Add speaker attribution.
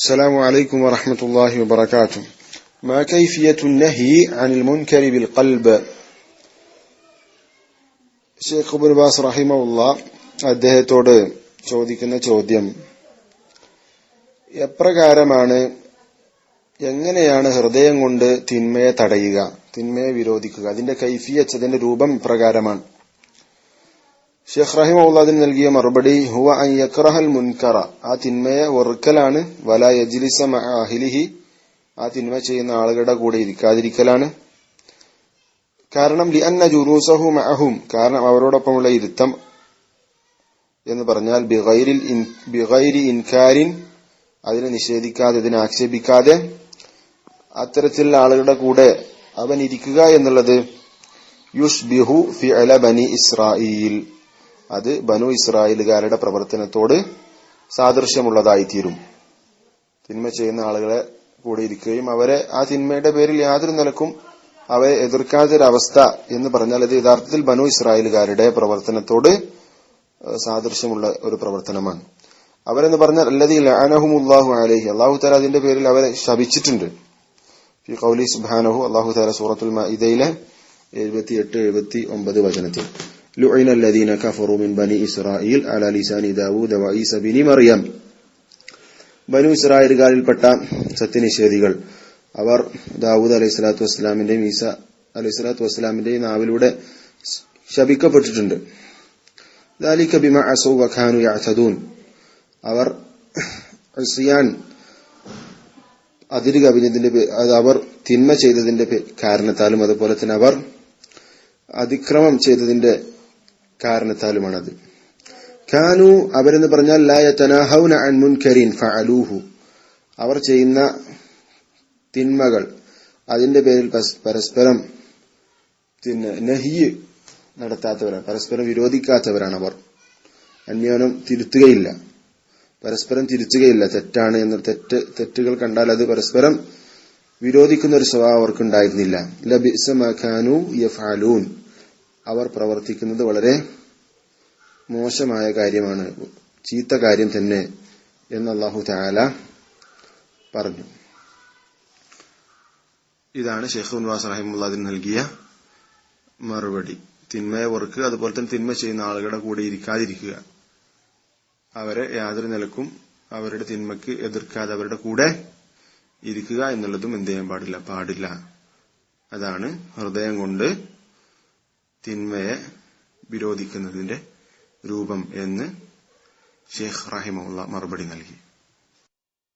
Speaker 1: السلام عليكم ورحمة الله وبركاته. ما كيفية النهي عن المنكر بالقلب؟ Sheikh Ibnu bass റഹിമഹുല്ലാഹ് അദ്ദേഹത്തോട് ചോദിക്കുന്ന ചോദ്യം, എങ്ങനെയാണ് ഹൃദയം കൊണ്ട് തിന്മയെ തടയുക, തിന്മയെ വിരോധിക്കുക? അതിന്റെ കൈഫിയത്ത്, അതിന്റെ രൂപം ഇപ്രകാരമാണ്. ഷെയ്ഖ് റഹിമഹുല്ലാഹ് അതിന് നൽകിയ മറുപടി, ഹുവ അൻ യക്റഹൽ മുൻകറ, ആ തിന്മയെ വെറുക്കലാണ്, വലാ യജ്ലിസ മഅ അഹ്ലിഹി, ആ തിന്മ ചെയ്യുന്ന ആളുകളുടെ കൂടെ ഇരിക്കാതിരിക്കലാണ്. കാരണം ലിഅന്ന ജുലൂസഹു മഅഹും, കാരണം അവരോടൊപ്പമുള്ള ഇരുത്തം എന്ന് പറഞ്ഞാൽ ബിഗൈരി ഇൻകാരിൻ, അതിനെ നിഷേധിക്കാതെ, അതിനെ ആക്ഷേപിക്കാതെ അത്തരത്തിലുള്ള ആളുകളുടെ കൂടെ അവൻ ഇരിക്കുക എന്നുള്ളത് യുഷ്ബിഹു ഫിഅല ബനി ഇസ്രായീൽ, അത് ബനു ഇസ്രായേലുകാരുടെ പ്രവർത്തനത്തോട് സാദൃശ്യമുള്ളതായിത്തീരും. തിന്മ ചെയ്യുന്ന ആളുകളെ കൂടെ ഇരിക്കുകയും അവരെ ആ തിന്മയുടെ പേരിൽ യാതൊരു നിലക്കും അവരെ എതിർക്കാത്തൊരവസ്ഥ എന്ന് പറഞ്ഞാൽ അത് യഥാർത്ഥത്തിൽ ബനു ഇസ്രായേലുകാരുടെ പ്രവർത്തനത്തോട് സാദൃശ്യമുള്ള ഒരു പ്രവർത്തനമാണ്. അവരെന്ന് പറഞ്ഞാൽ അല്ലദീ ലഅനഹുമുല്ലാഹു അലൈഹി, അല്ലാഹു തആല അതിന്റെ പേരിൽ അവരെ ശപിച്ചിട്ടുണ്ട്. ഫി ഖൗലി സുബ്ഹാനഹു, അല്ലാഹു തആല സൂറത്തുൽ മാഇദയിലെ 78-79 വചനത്തിൽ, ലുഇന അല്ലദീന കഫറു മിൻ ബനി ഇസ്രായീൽ അലാ ലിസാനി ദാവൂദ വഈസ ബിനി മറിയം, ബനു ഇസ്രായേലുകാരിൽപ്പെട്ട സത്യനിഷേധികൾ അവർ ദാവൂദ് അലൈഹിസ്സലാത്തു വസ്സലാമിന്റെയും ഈസ അലൈഹിസ്സലാത്തു വസ്സലാമിന്റെയും നാവിലൂടെ ശപിക്കപ്പെട്ടിട്ടുണ്ട്. ദാലിക ബിമാ അസൗ വകാനു യഅ്തദൂൻ, അവർ ഇസ്യാൻ അതിര് കവിഞ്ഞതിന്റെ, അവർ തിന്മ ചെയ്തതിന്റെ കാരണത്താലും അതുപോലെ തന്നെ അവർ അതിക്രമം ചെയ്തതിന്റെ കാരണത്താലുമാണത്. കാനു, അവരെന്ന് പറഞ്ഞാൽ ലാ യതനാഹൗന അൻ മുൻകരിൻ ഫഅലൂഹു, അവർ ചെയ്യുന്ന തിന്മകൾ അതിന്റെ പേരിൽ പരസ്പരം നഹ്യ് നടത്താത്തവരാണ്, പരസ്പരം വിരോധിക്കാത്തവരാണ്. അവർ അന്യോന്യം തിരുത്തുകയില്ല, പരസ്പരം തിരിച്ചുകയില്ല. തെറ്റാണ് എന്ന് തെറ്റുകൾ കണ്ടാൽ അത് പരസ്പരം വിരോധിക്കുന്ന ഒരു സ്വഭാവം അവർക്കുണ്ടായിരുന്നില്ല. ലബിഅസ മാ കാനൂ യഫ്അലൂൻ, അവർ പ്രവർത്തിക്കുന്നത് വളരെ മോശമായ കാര്യമാണ്, ചീത്ത കാര്യം തന്നെ എന്ന് അല്ലാഹു തആല പറഞ്ഞു. ഇതാണ് ഷെയ്ഖ് ഇബ്നു ബാസ് റഹിമഹുല്ലാഹ് നൽകിയ മറുപടി. തിന്മയെ വെറുക്കുക, അതുപോലെ തന്നെ തിന്മ ചെയ്യുന്ന ആളുകളുടെ കൂടെ ഇരിക്കാതിരിക്കുക, അവരെ യാതൊരു നിലക്കും അവരുടെ തിന്മയ്ക്ക് എതിർക്കാതെ അവരുടെ കൂടെ ഇരിക്കുക എന്നുള്ളതും എന്ത് ചെയ്യാൻ പാടില്ല. അതാണ് ഹൃദയം കൊണ്ട് തിന്മയെ വിരോധിക്കുന്നതിന്റെ രൂപം എന്ന് ഷെയ്ഖ് റഹിമഹുല്ലാഹ് മറുപടി നൽകി.